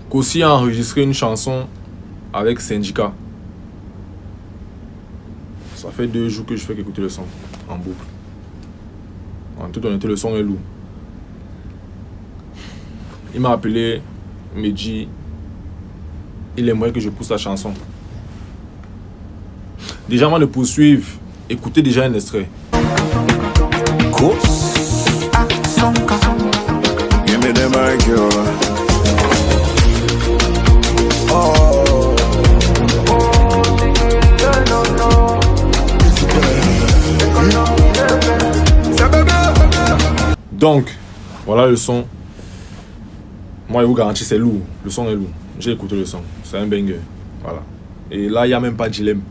Kossi a enregistré une chanson avec Syndicat. Ça fait 2 jours que je fais écouter le son en boucle. En toute honnêteté, le son est lourd. Il m'a appelé, il me dit il aimerait que je pousse la chanson. Déjà avant de poursuivre, écoutez déjà un extrait. Give me the mic, yo. Donc, voilà le son. Moi, je vous garantis, c'est lourd. Le son est lourd. J'ai écouté le son. C'est un banger. Voilà. Et là, il n'y a même pas de dilemme.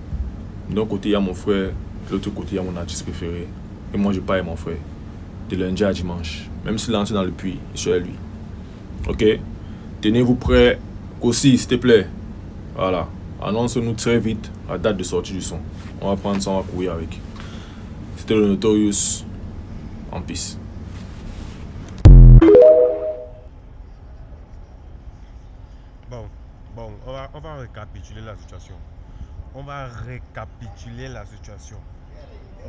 D'un côté, il y a mon frère. De l'autre côté, il y a mon artiste préféré. Et moi, je parle mon frère. De lundi à dimanche. Même s'il est lancé dans le puits, il serait lui. Ok? Tenez-vous prêts. Kossi, s'il te plaît. Voilà. Annonce-nous très vite la date de sortie du son. On va prendre ça, on va courir avec. C'était le Notorious. En peace. Bon, on va récapituler la situation. On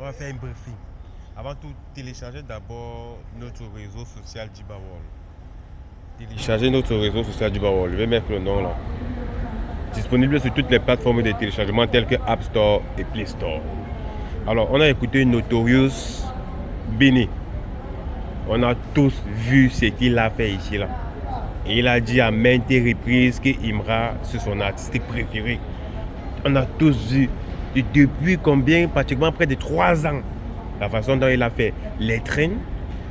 va faire un briefing. Avant tout, téléchargez d'abord notre réseau social Dibawol. Téléchargez notre réseau social Dibawol. Je vais mettre le nom là. Disponible sur toutes les plateformes de téléchargement telles que App Store et Play Store. Alors, on a écouté Notorious Béni. On a tous vu ce qu'il a fait ici là. Et il a dit à maintes reprises que Imra, c'est son artiste préféré. On a tous vu, depuis combien, pratiquement près de 3 ans, la façon dont il a fait les traînes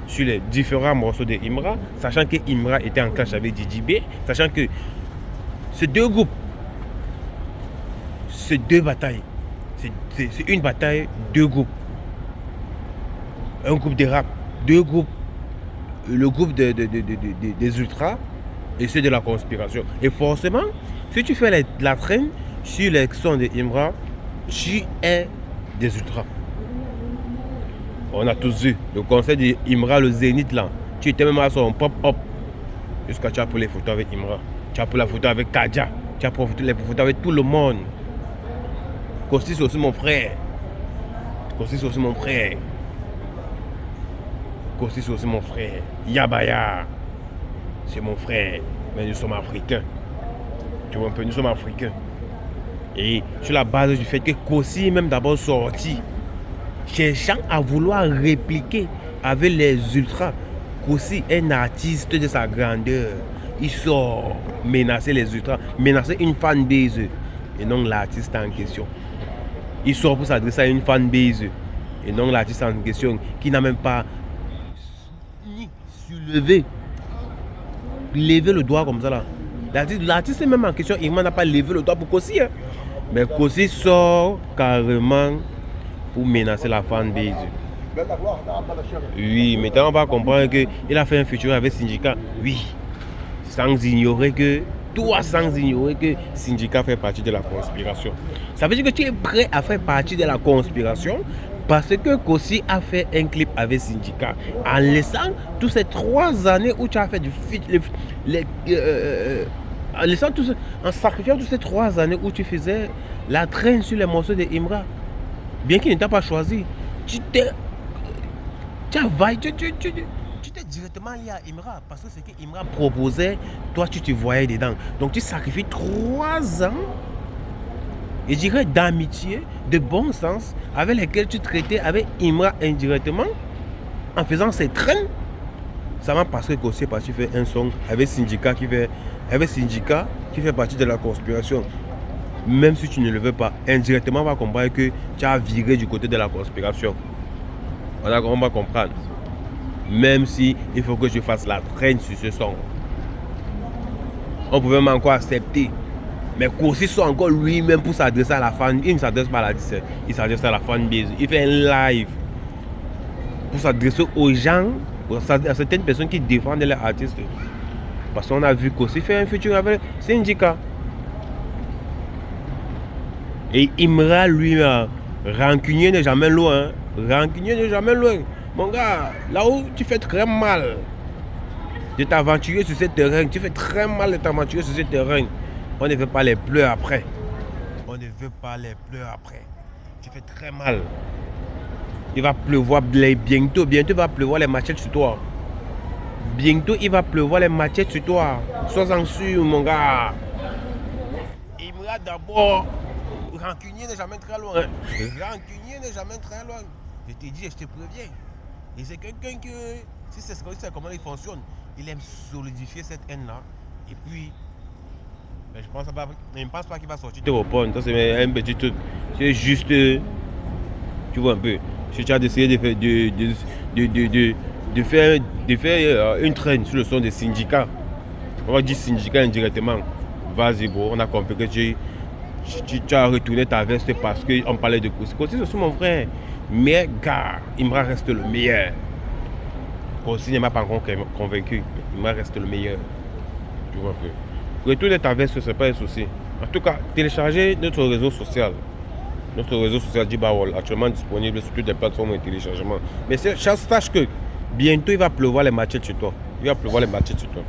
sur les différents morceaux de Imra, sachant que Imra était en clash avec DJB, sachant que ces 2 groupes, ces 2 batailles, c'est une bataille, 2 groupes. Un groupe de rap, 2 groupes, le groupe des ultras, et ceux de la conspiration. Et forcément, si tu fais la traîne sur les sons de Imra, tu es des ultras. On a tous vu le concert de Imra, le Zénith là. Tu étais même à son pop-up. Jusqu'à tu as pris les photos avec Imra. Tu as pris la photo avec Kadja. Tu as pris les photos avec tout le monde. Kossi, c'est aussi mon frère. Kossi, c'est aussi mon frère. Kossi, c'est aussi mon frère. Yabaya. C'est mon frère, mais nous sommes africains. Tu vois un peu, nous sommes africains. Et sur la base du fait que Kossi est même d'abord sorti, cherchant à vouloir répliquer avec les ultras. Kossi est un artiste de sa grandeur. Il sort menacer les ultras, menacer une fanbase et non l'artiste en question. Il sort pour s'adresser à une fanbase et non l'artiste en question qui n'a même pas ni lever le doigt comme ça là. L'artiste est même en question, il n'a pas levé le doigt pour Kossi. Hein. Mais Kossi sort carrément pour menacer la fanbase. Oui, maintenant on va comprendre qu'il a fait un featuring avec Syndicat. Oui, sans ignorer que Syndicat fait partie de la conspiration. Ça veut dire que tu es prêt à faire partie de la conspiration parce que Kossi a fait un clip avec Syndicat en laissant tous ces 3 années où tu as fait du en sacrifiant toutes ces 3 années où tu faisais la traîne sur les morceaux de Imra. Bien qu'il ne t'a pas choisi, tu t'es directement lié à Imra parce que ce que Imra proposait, toi tu te voyais dedans. Donc tu sacrifies 3 ans, je dirais d'amitié, de bon sens, avec lesquels tu traitais avec Imra indirectement en faisant ces traînes. Ça va parce que Kossi est parti faire un son avec Syndicat qui fait partie de la conspiration. Même si tu ne le veux pas, indirectement on va comprendre que tu as viré du côté de la conspiration. On va comprendre. Même si il faut que je fasse la traîne sur ce son. On pouvait même encore accepter. Mais Kossi soit encore lui-même pour s'adresser à la fan. Il ne s'adresse pas à la 17, il s'adresse à la fanbase. Il fait un live pour s'adresser aux gens, à certaines personnes qui défendent les artistes. Parce qu'on a vu Kossi fait un featuring avec Syndicat. Et Imra lui, rancunier n'est jamais loin. Rancunier n'est jamais loin. Mon gars, là où tu fais très mal. de t'aventurer sur ce terrain. Tu fais très mal de t'aventurer sur ce terrain. On ne veut pas les pleurs après. On ne veut pas les pleurs après. Tu fais très mal. Il va pleuvoir bientôt. Bientôt, il va pleuvoir les machettes sur toi. Bientôt, il va pleuvoir les machettes sur toi. Sois-en sûr, mon gars. Imra d'abord. Rancunier n'est jamais très loin. Rancunier n'est jamais très loin. Je te dis et je te préviens. Et c'est quelqu'un que, si c'est comment il fonctionne, il aime solidifier cette haine-là. Et puis, je ne pense pas qu'il va sortir te répondre. Ça, c'est un petit truc. C'est juste, tu vois un peu. Si tu as essayé de faire une traîne sur le son des syndicats, on va dire syndicat indirectement. Vas-y, bro, on a compris que tu as retourné ta veste parce qu'on parlait de Kossi. Kossi, c'est mon frère. Mais, gars, Imra reste le meilleur. Kossi ne m'a pas encore convaincu. Imra reste le meilleur. Tu vois un peu. Retourner ta veste, ce n'est pas un souci. En tout cas, téléchargez notre réseau social. Notre réseau social Djibawol, actuellement disponible sur toutes les plateformes de téléchargement. Mais sache que bientôt, il va pleuvoir les machettes sur toi. Il va pleuvoir les machettes sur toi.